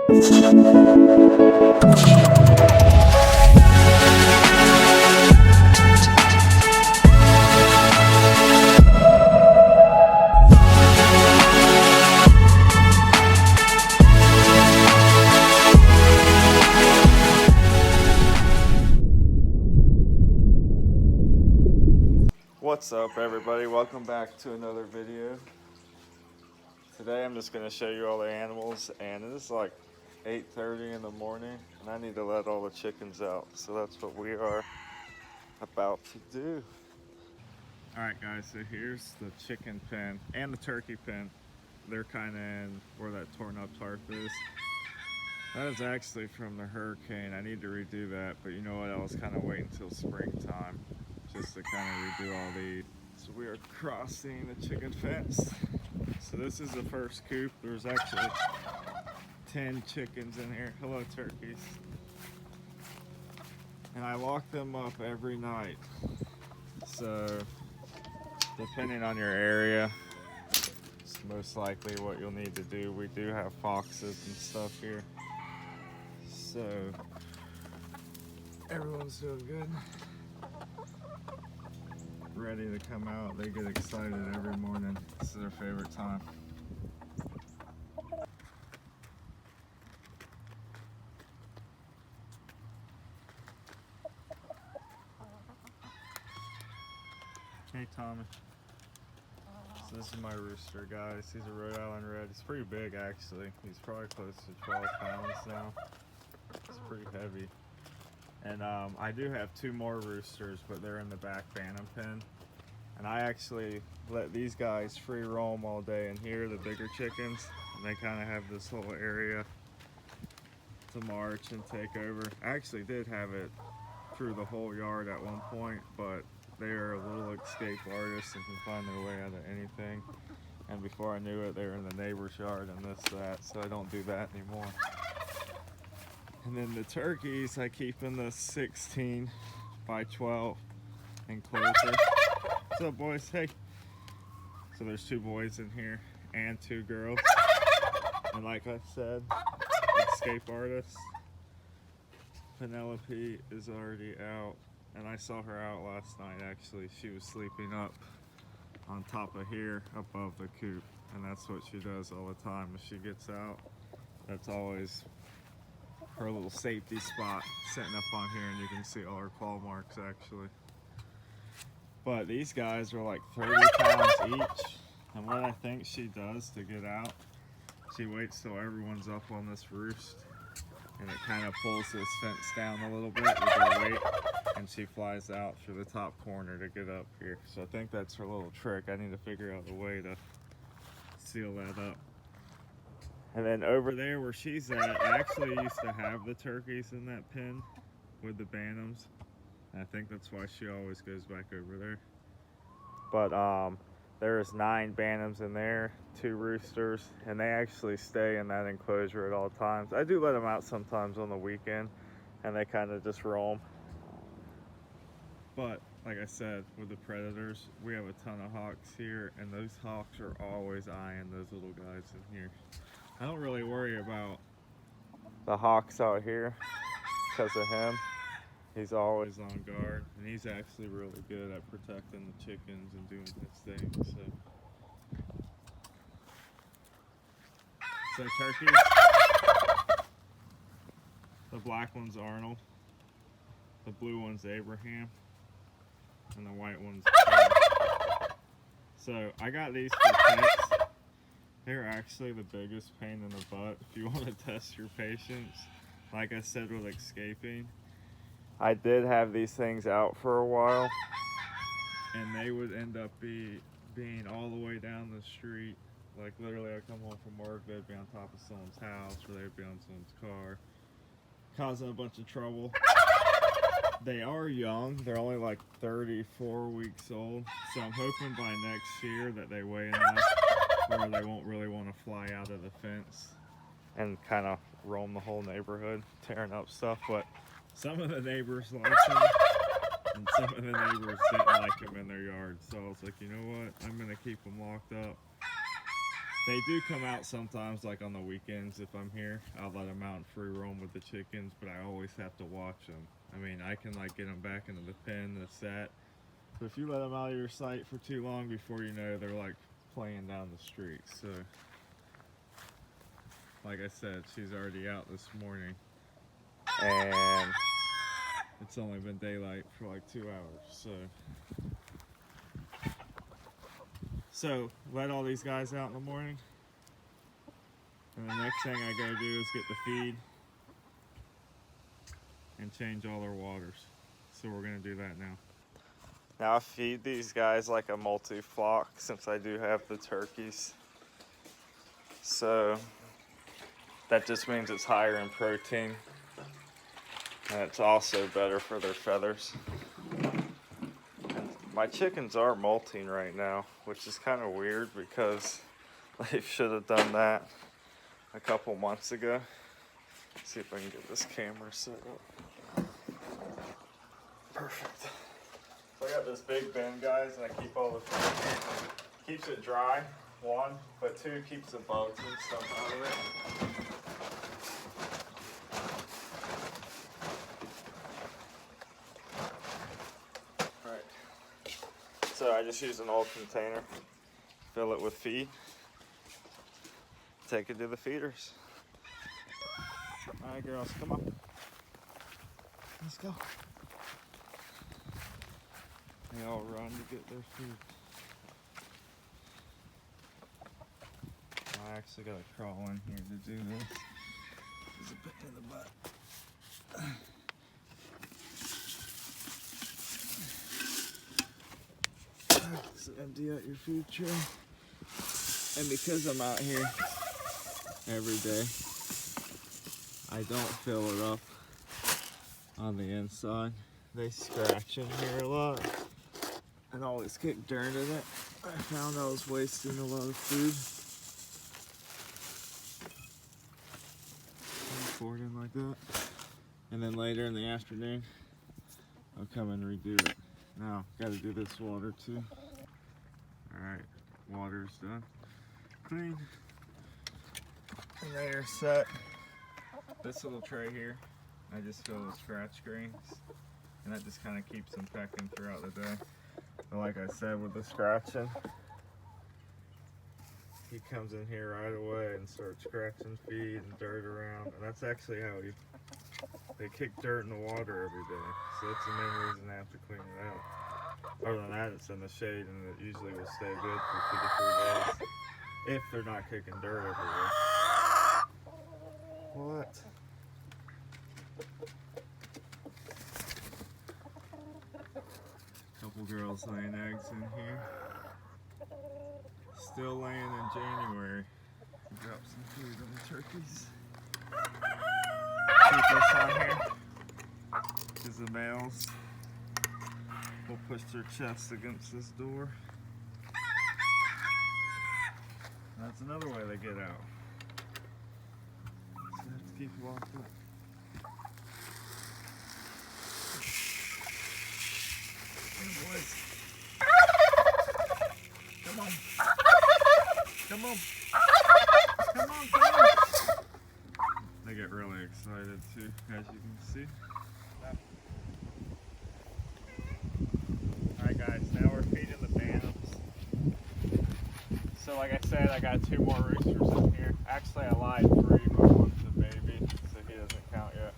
What's up, everybody? Welcome back to another video. Today I'm just going to show you all the animals, and it is like 8:30 in the morning and I need to let all the chickens out, so that's what we are about to do. Alright guys, so here's the chicken pen and the turkey pen. They're kind of in where that torn up tarp is. That is actually from the hurricane. I need to redo that, but you know what, I was kind of waiting until springtime just to kind of redo all these. So we are crossing the chicken fence. So this is the first coop. There's actually 10 chickens in here. Hello, turkeys. And I lock them up every night. So depending on your area, it's most likely what you'll need to do. We do have foxes and stuff here. So everyone's doing good. Ready to come out. They get excited every morning. This is their favorite time. Hey Tommy. So this is my rooster, guys. He's a Rhode Island Red. He's pretty big actually. He's probably close to 12 pounds now. It's pretty heavy. And I do have 2 more roosters, but they're in the back bantam pen. And I actually let these guys free roam all day in here, the bigger chickens. And they kind of have this whole area to march and take over. I actually did have it through the whole yard at one point, but they are a little escape artists and can find their way out of anything. And before I knew it, they were in the neighbor's yard and this, that, so I don't do that anymore. And then the turkeys, I keep in the 16 by 12 enclosure. What's up, boys? Hey. So there's 2 boys in here and 2 girls. And like I said, escape artists. Penelope is already out, and I saw her out last night actually. She was sleeping up on top of here above the coop, and that's what she does all the time. If she gets out, that's always her little safety spot, sitting up on here, and you can see all her claw marks actually. But these guys are like 30 pounds each, and what I think she does to get out, she waits till everyone's up on this roost, and it kind of pulls this fence down a little bit with her weight, and she flies out through the top corner to get up here. So I think that's her little trick. I need to figure out a way to seal that up. And then over there where she's at, I actually used to have the turkeys in that pen with the bantams. And I think that's why she always goes back over there. But there's 9 bantams in there, 2 roosters, and they actually stay in that enclosure at all times. I do let them out sometimes on the weekend, and they kind of just roam. But like I said, with the predators, we have a ton of hawks here, and those hawks are always eyeing those little guys in here. I don't really worry about the hawks out here because of him. He's always on guard, and he's actually really good at protecting the chickens and doing his thing. So turkeys, the black one's Arnold, the blue one's Abraham, and the white one's Carl. So I got these for pets. They're actually the biggest pain in the butt if you want to test your patience. Like I said with escaping, I did have these things out for a while, and they would end up being all the way down the street. Like literally, I come home from work, they'd be on top of someone's house, or they'd be on someone's car, causing a bunch of trouble. They are young. They're only like 34 weeks old, so I'm hoping by next year that they weigh enough where they won't really want to fly out of the fence and kind of roam the whole neighborhood, tearing up stuff. But some of the neighbors liked them, and some of the neighbors didn't like them in their yard. So I was like, you know what? I'm going to keep them locked up. They do come out sometimes, like on the weekends if I'm here. I'll let them out and free roam with the chickens, but I always have to watch them. I mean, I can like get them back into the pen, the set. But if you let them out of your sight for too long, before you know, they're like playing down the street. So, like I said, she's already out this morning, and it's only been daylight for like 2 hours. So let all these guys out in the morning, and the next thing I gotta do is get the feed and change all their waters. So we're gonna do that now. Now I feed these guys like a multi-flock since I do have the turkeys. So that just means it's higher in protein, and it's also better for their feathers. And my chickens are molting right now, which is kind of weird because they should have done that a couple months ago. Let's see if I can get this camera set up. Perfect. So I got this big bin, guys, and I keep all the food. Keeps it dry, one, but two, keeps the bugs and stuff out of it. So I just use an old container, fill it with feed, take it to the feeders. All right, girls, come on. Let's go. They all run to get their food. I actually gotta crawl in here to do this. There's a bit in the butt. So empty out your food tray. And because I'm out here every day, I don't fill it up on the inside. They scratch in here a lot and always kick dirt in it. I found I was wasting a lot of food. Pour it in like that. And then later in the afternoon, I'll come and redo it. Now, gotta do this water too. Alright, water's done. Clean. And they are set. This little tray here, I just fill with scratch grains. And that just kind of keeps them pecking throughout the day. But like I said, with the scratching, he comes in here right away and starts scratching feed and dirt around. And that's actually how they kick dirt in the water every day. So that's the main reason I have to clean it out. Other than that, it's in the shade and it usually will stay good for 2 to 3 days. If they're not kicking dirt everywhere. What? Couple girls laying eggs in here. Still laying in January. Drop some food on the turkeys. Keep this on here, because the males will push their chest against this door. That's another way they get out. So I have to keep locked up. Hey boys. Come on. Come on. Come on, come on. They get really excited too, as you can see. Alright guys, now we're feeding the bantams. So like I said, I got 2 more roosters in here. Actually I lied, 3, but one's a baby, so he doesn't count yet.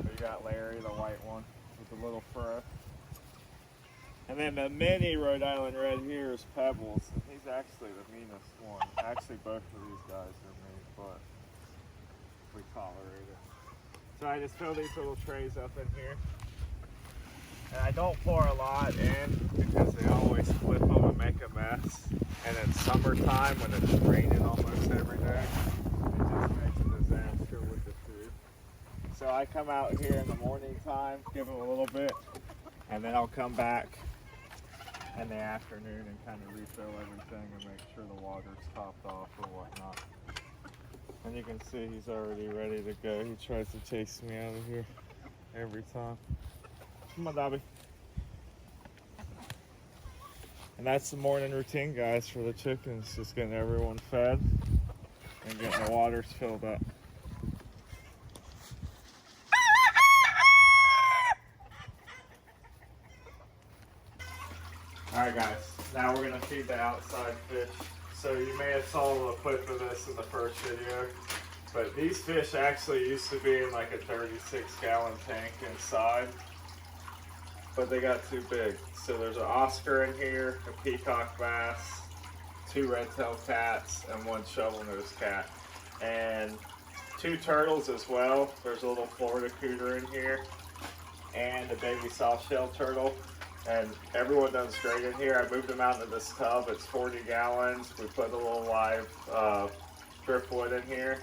We got Larry, the white one, with the little fur. And then the mini Rhode Island Red here is Pebbles, and he's actually the meanest one. Actually both of these guys are mean, but we tolerate it. So I just fill these little trays up in here. And I don't pour a lot in because they always flip them and make a mess. And it's summertime when it's raining almost every day. It just makes a disaster with the food. So I come out here in the morning time, give them a little bit, and then I'll come back in the afternoon and kind of refill everything and make sure the water's topped off or whatnot. And you can see he's already ready to go. He tries to chase me out of here every time. Come on, Dobby. And that's the morning routine, guys, for the chickens. Just getting everyone fed and getting the waters filled up. Alright guys, now we're going to feed the outside fish. So you may have saw a clip of this in the first video, but these fish actually used to be in like a 36-gallon tank inside, but they got too big. So there's an Oscar in here, a peacock bass, 2 red-tailed cats, and 1 shovel-nosed cat. And 2 turtles as well. There's a little Florida cooter in here, and a baby soft-shell turtle. And everyone does great in here. I moved them out into this tub. It's 40 gallons. We put a little live driftwood in here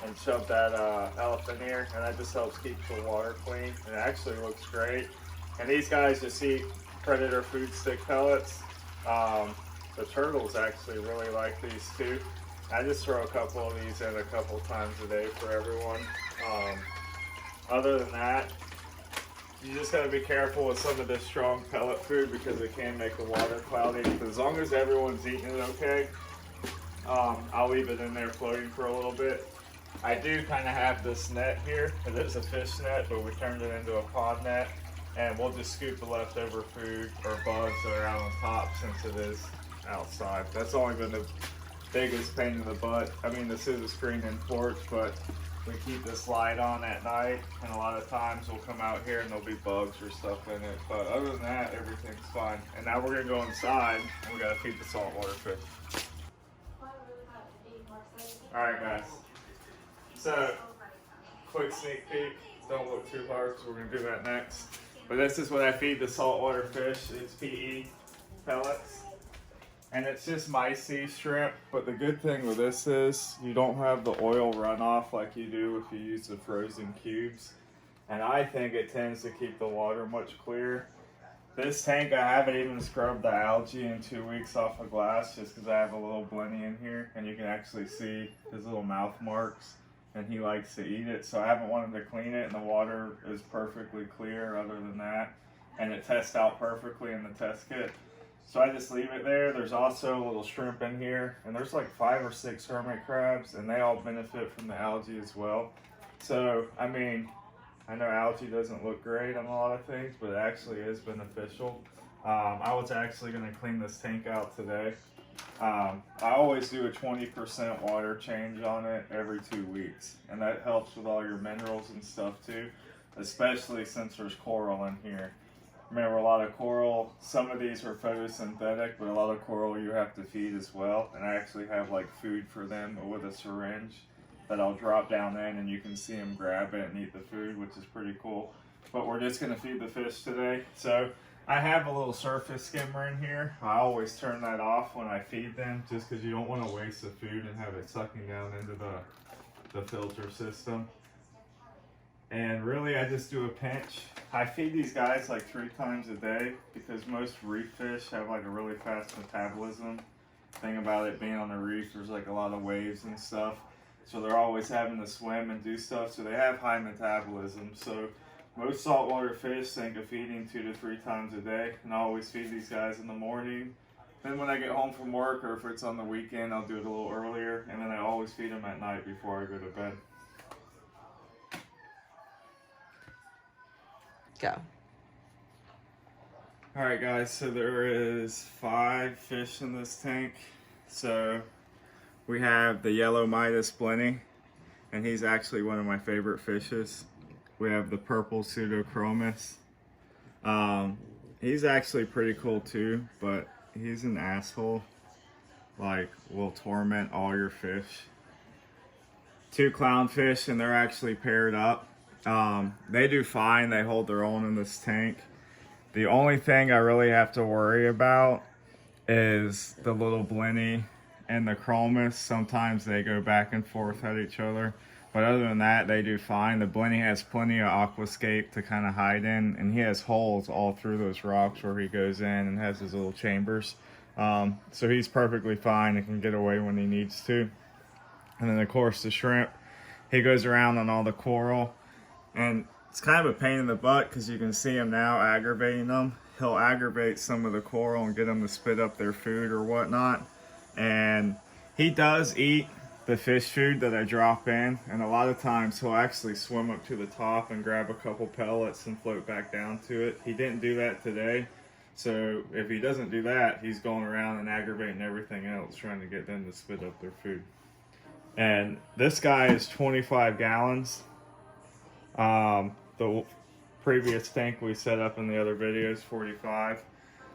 and shoved that elephant here, and that just helps keep the water clean. And it actually looks great. And these guys just eat Predator food stick pellets. The turtles actually really like these too. I just throw a couple of these in a couple times a day for everyone. Other than that, you just gotta be careful with some of this strong pellet food because it can make the water cloudy. But as long as everyone's eating it okay, I'll leave it in there floating for a little bit. I do kind of have this net here. It is a fish net, but we turned it into a pod net. And we'll just scoop the leftover food or bugs that are out on top since it is outside. That's only been the biggest pain in the butt. I mean, this is a screened-in porch, but we keep this light on at night, and a lot of times we'll come out here and there'll be bugs or stuff in it. But other than that, everything's fine. And now we're gonna go inside and we gotta feed the saltwater fish. All right, guys. So, quick sneak peek. Don't look too hard, so we're gonna do that next. But this is what I feed the saltwater fish. It's PE pellets. And it's just mycy shrimp, but the good thing with this is you don't have the oil runoff like you do if you use the frozen cubes. And I think it tends to keep the water much clearer. This tank, I haven't even scrubbed the algae in 2 weeks off of glass just because I have a little blenny in here and you can actually see his little mouth marks and he likes to eat it. So I haven't wanted to clean it and the water is perfectly clear other than that. And it tests out perfectly in the test kit. So I just leave it there. There's also a little shrimp in here, and there's like 5 or 6 hermit crabs, and they all benefit from the algae as well. So, I mean, I know algae doesn't look great on a lot of things, but it actually is beneficial. I was actually going to clean this tank out today. I always do a 20% water change on it every 2 weeks, and that helps with all your minerals and stuff too, especially since there's coral in here. Remember, a lot of coral, some of these are photosynthetic, but a lot of coral you have to feed as well. And I actually have like food for them with a syringe that I'll drop down in and you can see them grab it and eat the food, which is pretty cool. But we're just gonna feed the fish today. So I have a little surface skimmer in here. I always turn that off when I feed them just because you don't want to waste the food and have it sucking down into the filter system. And really, I just do a pinch. I feed these guys like 3 times a day because most reef fish have like a really fast metabolism. Thing about it being on the reef, there's like a lot of waves and stuff. So they're always having to swim and do stuff. So they have high metabolism. So most saltwater fish think of feeding 2 to 3 times a day. And I always feed these guys in the morning. Then when I get home from work or if it's on the weekend, I'll do it a little earlier. And then I always feed them at night before I go to bed. Go. All right, guys, so there is 5 fish in this tank. So we have the yellow Midas blenny, and he's actually one of my favorite fishes. We have the purple pseudochromis. He's actually pretty cool too, but he's an asshole. Like, will torment all your fish. 2 clownfish, and they're actually paired up. They do fine. They hold their own in this tank. The only thing I really have to worry about is the little blenny and the chromis. Sometimes they go back and forth at each other. But other than that, they do fine. The blenny has plenty of aquascape to kind of hide in. And he has holes all through those rocks where he goes in and has his little chambers. So he's perfectly fine and can get away when he needs to. And then, of course, the shrimp. He goes around on all the coral. And it's kind of a pain in the butt because you can see him now aggravating them. he'll aggravate some of the coral and get them to spit up their food or whatnot. And he does eat the fish food that I drop in, and a lot of times he'll actually swim up to the top and grab a couple pellets and float back down to it. He didn't do that today, so if he doesn't do that, he's going around and aggravating everything else, trying to get them to spit up their food. And this guy is 25 gallons. The previous tank we set up in the other video is 45,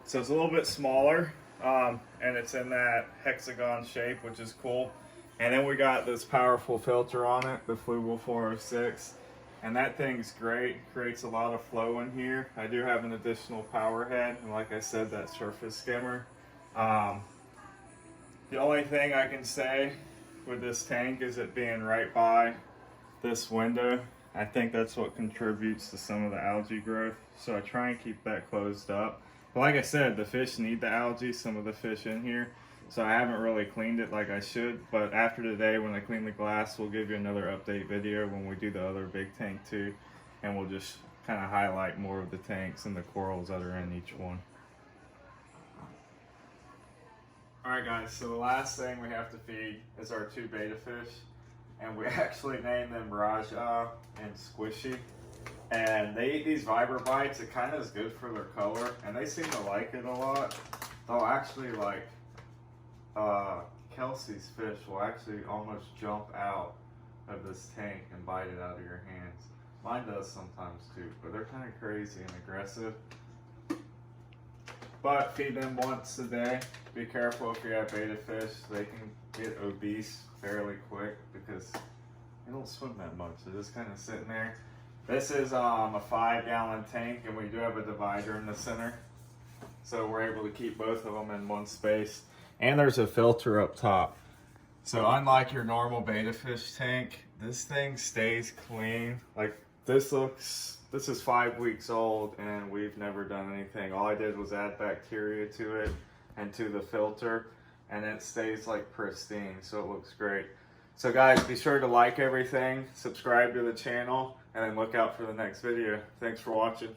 so it's a little bit smaller, and it's in that hexagon shape, which is cool. And then we got this powerful filter on it, the Flugel 406, and that thing's great. Creates a lot of flow in here. I do have an additional power head, and like I said, that surface skimmer. The only thing I can say with this tank is it being right by this window. I think that's what contributes to some of the algae growth, so I try and keep that closed up. But like I said, the fish need the algae, some of the fish in here. So I haven't really cleaned it like I should, but after today when I clean the glass, we'll give you another update video when we do the other big tank too, and we'll just kind of highlight more of the tanks and the corals that are in each one. Alright guys, so the last thing we have to feed is our 2 betta fish, and we actually named them Raja and Squishy. And they eat these Vibrobites. It kind of is good for their color, and they seem to like it a lot. They'll actually like Kelsey's fish will actually almost jump out of this tank and bite it out of your hands. Mine does sometimes too, but they're kind of crazy and aggressive. But feed them once a day. Be careful if you have betta fish. They can get obese fairly quick because they don't swim that much. They're just kind of sitting there. This is a 5-gallon tank, and we do have a divider in the center, so we're able to keep both of them in one space. And there's a filter up top. So unlike your normal betta fish tank, this thing stays clean. Like this is 5 weeks old, and we've never done anything. All I did was add bacteria to it and to the filter, and it stays like pristine, so it looks great. So guys, be sure to like everything, subscribe to the channel, and then look out for the next video. Thanks for watching.